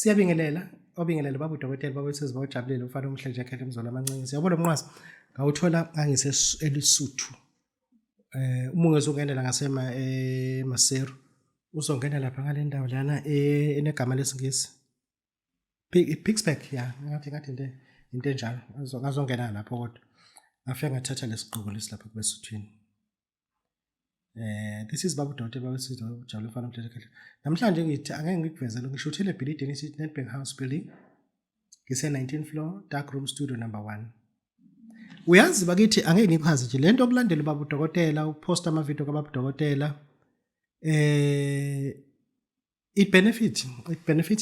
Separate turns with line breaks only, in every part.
Siyabingelela obingelela baba udokotela babethu bawujabulile ufana umhle nje ekhaya emzola amancinci. Siyabona Mnqwazi ngawuthola elisuthu. Uma ungezungenela ngasema eMaseru uzongena lapha ngale ndawo lana enegama lesingisi. Pixburg ngathi into enjalo. Ngazongena lapho kodwa ngafika ngathatha lesigqoko lesilapha kubesuthwini. This is baba udokotela babethu bawujabulile ufana umhle ekhaya. Namhlanje ngithi angeke ngikuvezele ngishuthele ebhilidini isithi Nedbank House Building. Ngise 19th floor, dark room studio number 1. Uyazi bakithi angeke ngikuchaze nje lento okulandela baba udokotela upost ama video kababa udokotela it benefits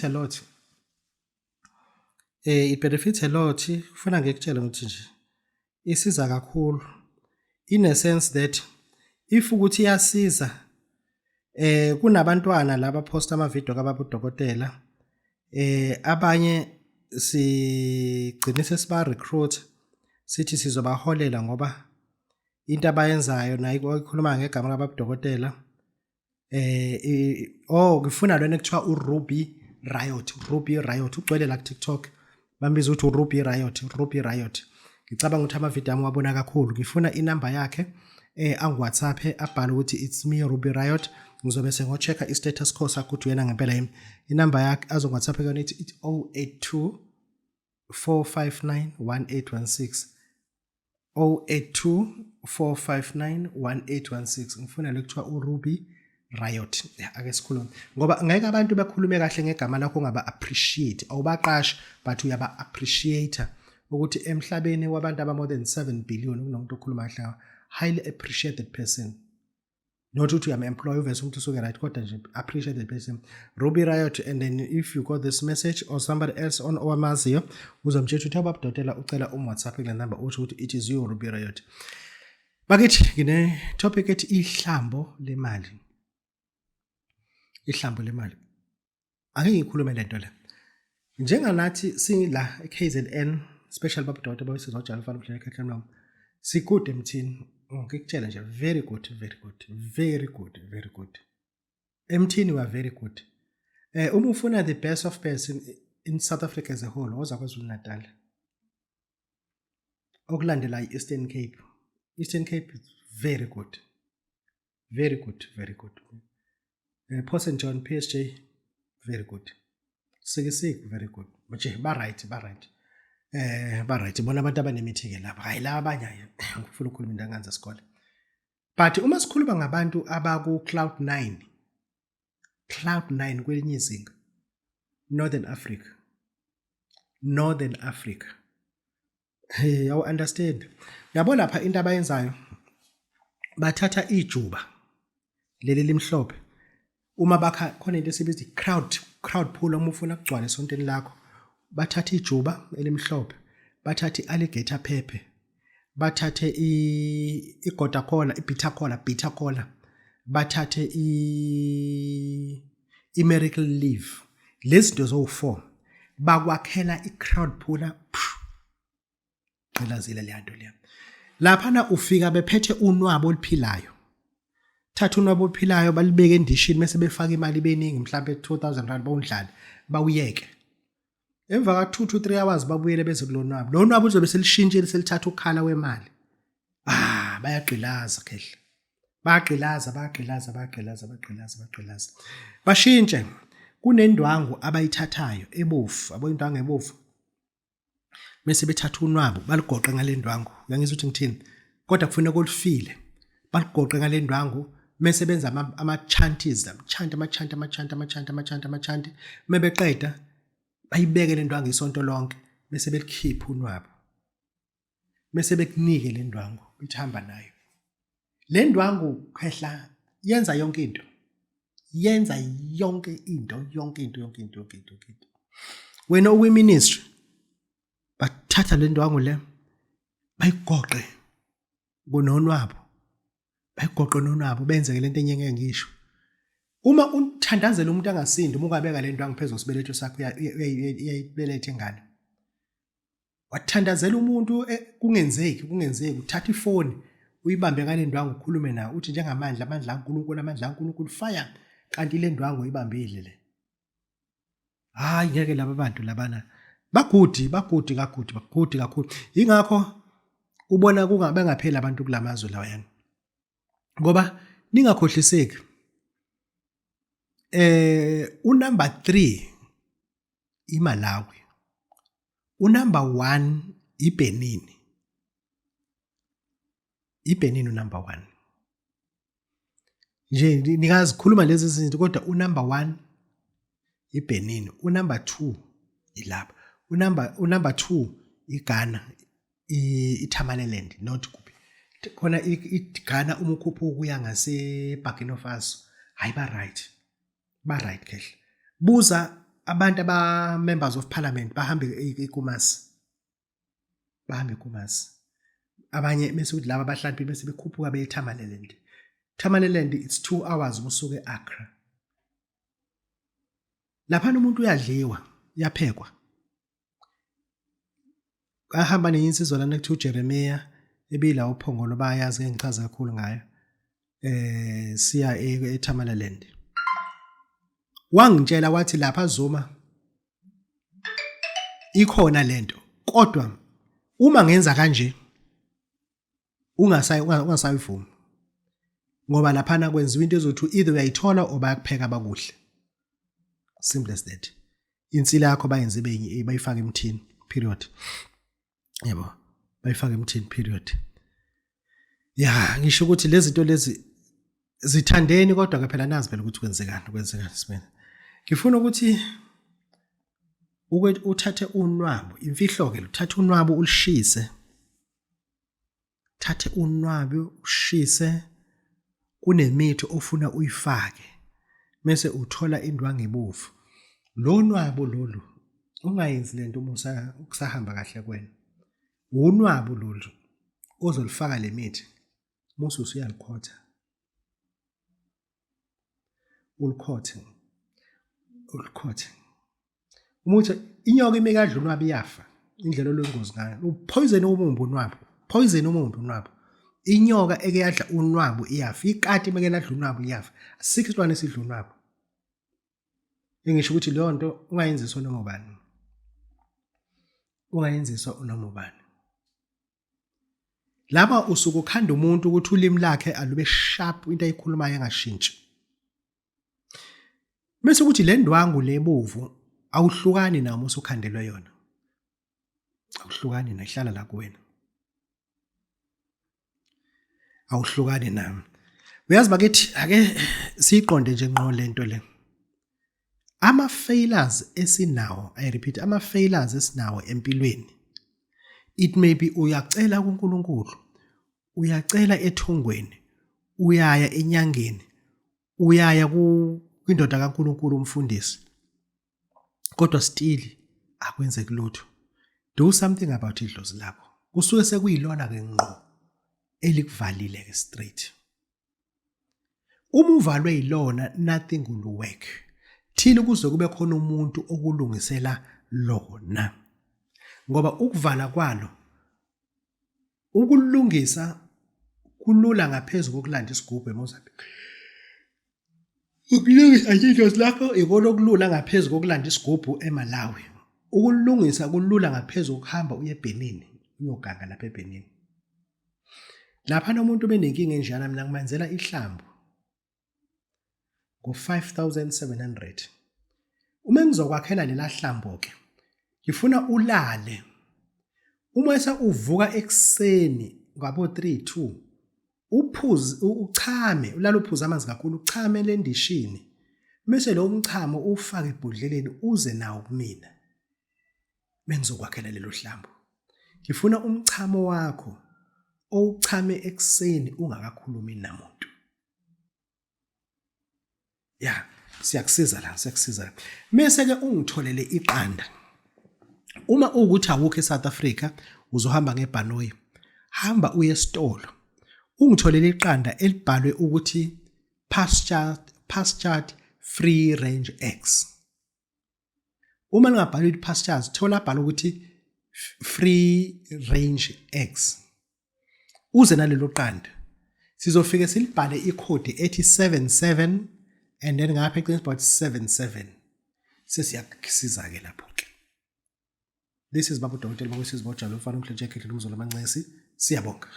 a lot. It benefits a lot. Ufuna ngikutshela ukuthi nje isiza kakhulu in a sense that if ukuthi iyasiza kunabantwana laba post ama video kababa udokotela abanye sigcine sesiba recruit sithi sizobaholela ngoba into abayenzayo nayo ikhuluma ngegama lababa udokotela ngifuna lona ekuthiwa uRuby Riot ugcwele la ku TikTok bambiza ukuthi uRuby Riot ngicabanga ukuthi ama video ami wabona kakhulu ngifuna inamba yakhe angu-WhatsApp abhala ukuthi it's me Ruby Riot ngizobe sengochecka i-status quo sakho ukuthi uyena ngempela yimi inamba yakhe azongu-WhatsApp yona ithi 082 459 1816 082 459 1816 ngifuna lekuthiwa uRuby Riot ake sikhulume ngoba ngeke abantu bekhulume kahle ngegama lakho ongaba appreciate awubaqashi but uyaba appreciator ukuthi emhlabeni wabantu aba more than 7 billion kunomuntu okhuluma kahle highly appreciated person not ukuthi uyama employee uvese umuntu usuke right kodwa nje appreciated person Ruby Riot. And then if you got this message or somebody else on owamaziyo uzomtshela ukuthi baba udokotela ucela WhatsApp kule number uthi it is you Ruby Riot. Bakithi ngine topic ethi ihlambo lemali. Ihlambo lemali angeke ngikhulume lento le njenganathi sila eKZN special baba udokotela babesizojala ufana mhlanje ekhaya nami sikude emthini ngikutshela nje very good emthini we are very good. Uma ufuna the best of best in South Africa as a whole woza kwaZulu Natal okulandela iEastern Cape is very good. Port St John PSG very good. Sikisik very good manje ba right bona abantu abanemithi ke lapha hayi la abanye ngifuna ukukhuluma into anganza isikole but uma sikhuluma ngabantu abaku Cloud9 kwelinye izinga Northern Africa you understand yabo lapha into abayenzayo bathatha ijuba leli limhlophe uma bakha khona into esibiza crowd pool uma ufuna ukugcwala esontweni lakho bathatha ijuba elimhlophe bathatha ialligator pepper bathathe igoda cola bitter cola bathathe miracle leaf lezi zinto zo4 bakwakhela icrowd pool qilazile le nto le lapha na ufika bephethe unwabo oluphilayo thatha unwabo oluphilayo balibeke endishini bese befaka imali beningi mhlambe 2000 rand bawundlala bawuyeke emva ka 2 to 3 hours babuyele beze kulonwabo lo nwabo uzobe selishintshile selithatha ukhala wemali bayagqilaza kehle bayagqilaza bashintshe kunendwangu abayithathayo ebofu aboyindwangu ebofu bese bethatha unwabo baligoqe ngale ndwangu uyangizwa ukuthi ngithini kodwa kufanele kolufile baligoqe ngale ndwangu bese benza ama chanties amachanti mebeqeda bayibeke le ndwangu isonto lonke bese belikhipha unwabo bese bekunike le ndwangu ithamba nayo le ndwangu khehla yenza yonke into wena uyiministry bathatha le ndwangu le bayigoqe kunonwabo benze lento enyenge ngisho uma uthandazela umuntu angasindi uma ungabeka le ndwangu phezulu sibeletho sakho uyayibeletha engane wathandazela umuntu kungenzeki uthatha ifoni uyibambe ngale ndwangu ukhulume nawe uthi amandla kaNkulunkulu fire kanti le ndwangu uyibambile le hayi ngeke laba bantu labana bagudi kakhulu. Ingakho ubona kungabe ngaphela abantu kulamazwe lawayana. Ngoba ningakhohliseki. Unumber 3 iMalawi. Unumber 1 iBenin. iBenin unumber 1. Nje nikazikhuluma lezi zinto kodwa unumber 1 iBenin, unumber 2 ilapha. Unumber 2 iGhana, iTamaleland, not kuphi. Khona iGhana uma ukhuphuka kuya ngase Burkina Faso, hayi ba right kahle. Buza abantu aba members of parliament bahambe eKumasi. Bahambe eKumasi. Abanye bese ukuthi laba abahlaphi bese bekhuphuka beye eTamaleland. Tamaleland it's 2 hours usuke eAccra. Lapha umuntu uyadliwa, yaphekwa. Ahamba neyinsizwa lana kuthiwa Jeremiah ebila uphongolo bayazi ngichaza kakhulu ngayo. Siya eTamaleland. Wangitshela wathi lapha Zuma ikhona lento. Kodwa uma ngenza kanje ungasayivuma. Ngoba lapha kwenziwa into ezothi either uyayithola or bayakupheka bakuhle. Simple as that. Insila yakho bayenze bayifaka emthini period. Yebo, bayifaka emthini period. Ya, ngisho ukuthi lezi zinto lezi zithandeni kodwa ke phela nazi phela ukuthi kwenzekani sibena. Ngifuna ukuthi uthathe unwabo, imfihlo ke uthathe unwabo ulishise. Thathe unwabo ushise kunemithi ofuna uyifake. Mase uthola indwangu ebovu. Lo nwabo lolu ungayenzi lento uma usahamba kahle kwena. Unwabo lolu ozolifaka le mithi musu usuyalikhotha. Ulikhothe. Umuthi inyoka imekadla unwabo iyafa. Indlela olwengozi ngayo. Upoison umumbu unwabo. Poison umumbu unwabo. Inyoka eke yadla unwabo iyafa. Ikati meke ladla unwabo iyafa. Asikho isilwane esidla unwabo. Ngisho ukuthi leyo nto ungayenziswa noma ubani. Ungayenziswa noma ubani. Laba usuku ukhanda umuntu ukuthi ulimi lakhe alube sharp into ayikhulumayo engashintshi. Bese ukuthi le ndwangu lebovu awuhlukani nami usukhandelwe yona. Awuhlukani nahlala la kuwena. Awuhlukani nami. Uyazi bakithi ake siqonde nje ngqo lento le. Ama failures esinawo, I repeat, ama failures esinawo empilweni. It may be uyacela kuNkulunkulu, uyacela ethongweni, uyaya enyangeni, uyaya kwindoda kaNkulunkulu umfundisi. Kodwa still akwenzeki lutho. Do something about idlozi lakho. Kusuke sekuyilona ke ngqo elikuvalile ke straight. Uma uvalwe yilona nothing will work. Thina kuze kube khona umuntu okulungisela lona. Ngoba ukuvala kwalo ukulungisa kulula ngaphezulu kokulanda isigubhu eMozambique. Ukulungisa idlozi lakho ikona okulula ngaphezulu kokulanda isigubhu eMalawi. Ukulungisa kulula ngaphezulu ukuhamba uye eBenin uyoganga lapha eBenin. Lapha nomuntu benenkinga enjana mina ngimenzela ihlambu ngo-5,700. Uma ngizokwakhela lela hlambo ke ngifuna ulale. Uma uvuka ekseni ngabo 3:2 uphuze uchame ulala uphuza amanzi kakhulu uchame le ndishini. Bese lo mchamo ufake ebhodleleni uze nawo kumina. Bengizokwakhela lelo hlambo. Ngifuna umchamo wakho owuchame ekseni ungakakhulumi namuntu. Ya, siyakusiza. Mase ke ungitholele iqanda. Uma ukuthi awukho eSouth Africa uzohamba ngebhanoyi. Hamba uye esitolo. Ungitholele iqanda elibhalwe ukuthi pastured free range eggs. Uma lingabhalwe ukuthi pastures, thola bhalwe ukuthi free range eggs. Uze nalelo qanda. Sizofike silibhale ikhodi ethi 77 and then ngapha eceleni about 77. sesiyakusiza-ke lapho-ke. This is Baba uDokotela Mangwesizi Bojalo, umfana omhlonishwa ekhethela umzolo amancesi. Siyabonga.